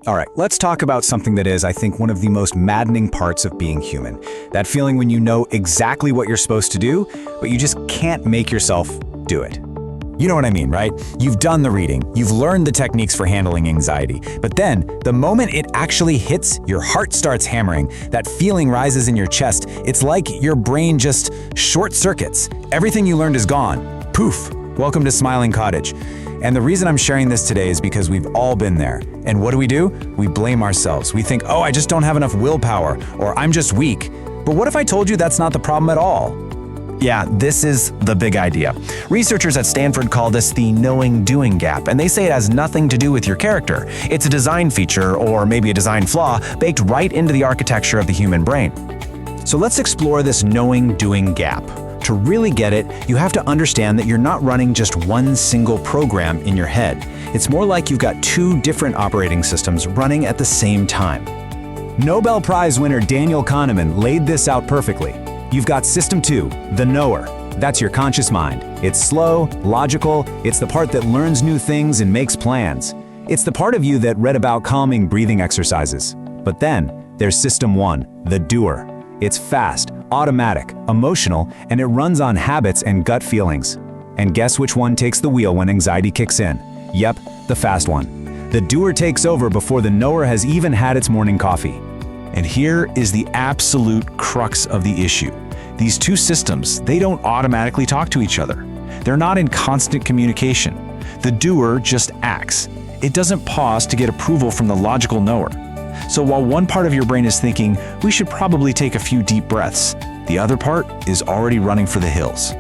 All right, let's talk about something that is, I think, one of the most maddening parts of being human. That feeling when you know exactly what you're supposed to do, but you just can't make yourself do it. You know what I mean, right? You've done the reading, you've learned the techniques for handling anxiety, but then, the moment it actually hits, your heart starts hammering, that feeling rises in your chest. It's like your brain just short circuits. Everything you learned is gone. Poof! Welcome to Smiling Cottage. And the reason I'm sharing this today is because we've all been there. And what do? We blame ourselves. We think, oh, I just don't have enough willpower, or I'm just weak. But what if I told you that's not the problem at all? Yeah, this is the big idea. Researchers at Stanford call this the knowing-doing gap, and they say it has nothing to do with your character. It's a design feature, or maybe a design flaw, baked right into the architecture of the human brain. So let's explore this knowing-doing gap. To really get it, you have to understand that you're not running just one single program in your head. It's more like you've got two different operating systems running at the same time. Nobel Prize winner Daniel Kahneman laid this out perfectly. You've got System 2, the knower. That's your conscious mind. It's slow, logical, it's the part that learns new things and makes plans. It's the part of you that read about calming breathing exercises. But then, there's System 1, the doer. It's fast, automatic, emotional, and it runs on habits and gut feelings. And guess which one takes the wheel when anxiety kicks in? Yep, the fast one. The doer takes over before the knower has even had its morning coffee. And here is the absolute crux of the issue. These two systems, they don't automatically talk to each other. They're not in constant communication. The doer just acts. It doesn't pause to get approval from the logical knower. So while one part of your brain is thinking, we should probably take a few deep breaths, the other part is already running for the hills.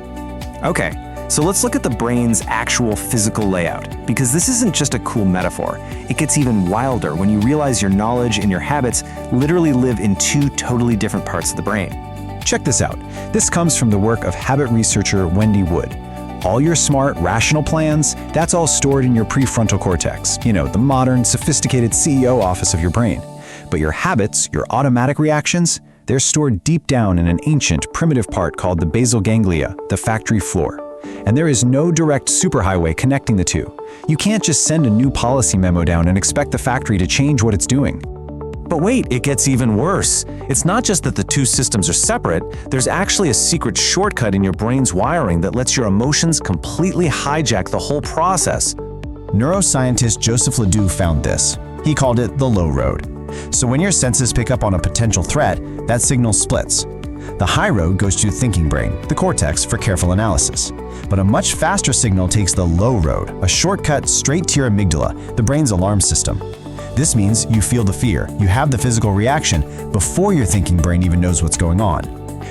Okay, so let's look at the brain's actual physical layout, because this isn't just a cool metaphor. It gets even wilder when you realize your knowledge and your habits literally live in two totally different parts of the brain. Check this out. This comes from the work of habit researcher Wendy Wood. All your smart, rational plans, that's all stored in your prefrontal cortex, the modern, sophisticated CEO office of your brain. But your habits, your automatic reactions, they're stored deep down in an ancient, primitive part called the basal ganglia, the factory floor. And there is no direct superhighway connecting the two. You can't just send a new policy memo down and expect the factory to change what it's doing. But wait, it gets even worse. It's not just that the two systems are separate, there's actually a secret shortcut in your brain's wiring that lets your emotions completely hijack the whole process. Neuroscientist LeDoux found this. He called it the low road. So when your senses pick up on a potential threat, that signal splits. The high road goes to thinking brain, the cortex, for careful analysis. But a much faster signal takes the low road, a shortcut straight to your amygdala, the brain's alarm system. This means you feel the fear, you have the physical reaction before your thinking brain even knows what's going on.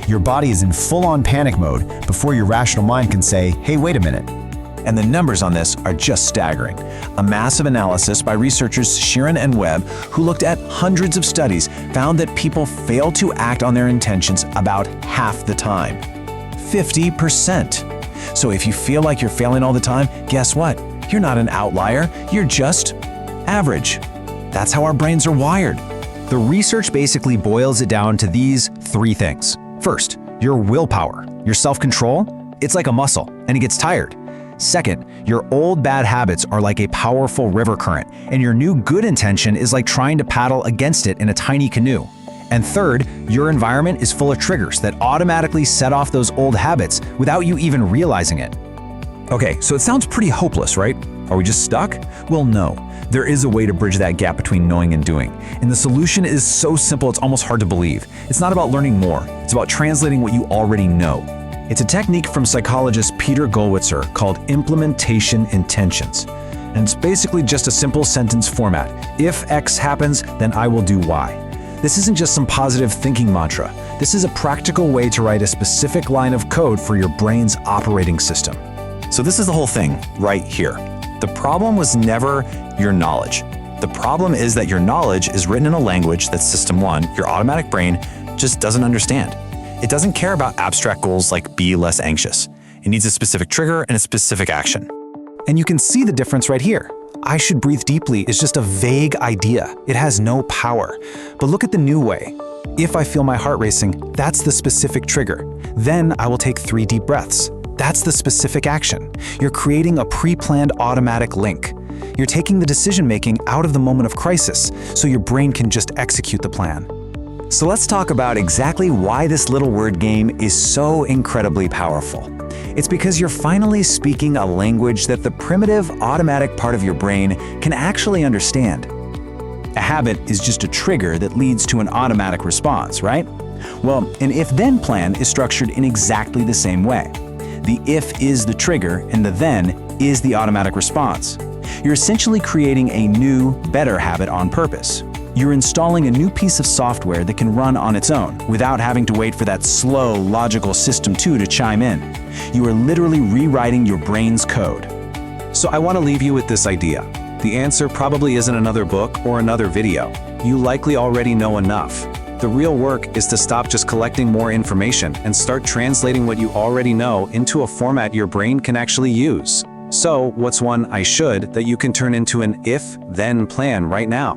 Your body is in full-on panic mode before your rational mind can say, hey, wait a minute. And the numbers on this are just staggering. A massive analysis by researchers Sheeran and Webb, who looked at hundreds of studies, found that people fail to act on their intentions about half the time. 50%. So if you feel like you're failing all the time, guess what? You're not an outlier, you're just average. That's how our brains are wired. The research basically boils it down to these three things. First, your willpower. Your self-control, it's like a muscle, and it gets tired. Second, your old bad habits are like a powerful river current, and your new good intention is like trying to paddle against it in a tiny canoe. And third, your environment is full of triggers that automatically set off those old habits without you even realizing it. Okay, so it sounds pretty hopeless, right? Are we just stuck? Well, no. There is a way to bridge that gap between knowing and doing. And the solution is so simple it's almost hard to believe. It's not about learning more. It's about translating what you already know. It's a technique from psychologist Peter Gollwitzer called implementation intentions. And it's basically just a simple sentence format. If X happens, then I will do Y. This isn't just some positive thinking mantra. This is a practical way to write a specific line of code for your brain's operating system. So this is the whole thing right here. The problem was never your knowledge. The problem is that your knowledge is written in a language that System 1, your automatic brain, just doesn't understand. It doesn't care about abstract goals like be less anxious. It needs a specific trigger and a specific action. And you can see the difference right here. I should breathe deeply is just a vague idea. It has no power. But look at the new way. If I feel my heart racing, that's the specific trigger. Then I will take 3 deep breaths. That's the specific action. You're creating a pre-planned automatic link. You're taking the decision-making out of the moment of crisis, so your brain can just execute the plan. So let's talk about exactly why this little word game is so incredibly powerful. It's because you're finally speaking a language that the primitive, automatic part of your brain can actually understand. A habit is just a trigger that leads to an automatic response, right? Well, an if-then plan is structured in exactly the same way. The if is the trigger, and the then is the automatic response. You're essentially creating a new, better habit on purpose. You're installing a new piece of software that can run on its own without having to wait for that slow, logical system 2 to chime in. You are literally rewriting your brain's code. So I want to leave you with this idea. The answer probably isn't another book or another video. You likely already know enough. The real work is to stop just collecting more information and start translating what you already know into a format your brain can actually use. So, what's one I should that you can turn into an if-then plan right now?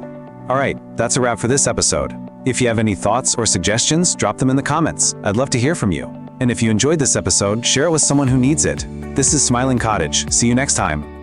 All right, that's a wrap for this episode. If you have any thoughts or suggestions, drop them in the comments. I'd love to hear from you. And if you enjoyed this episode, share it with someone who needs it. This is Smiling Cottage. See you next time.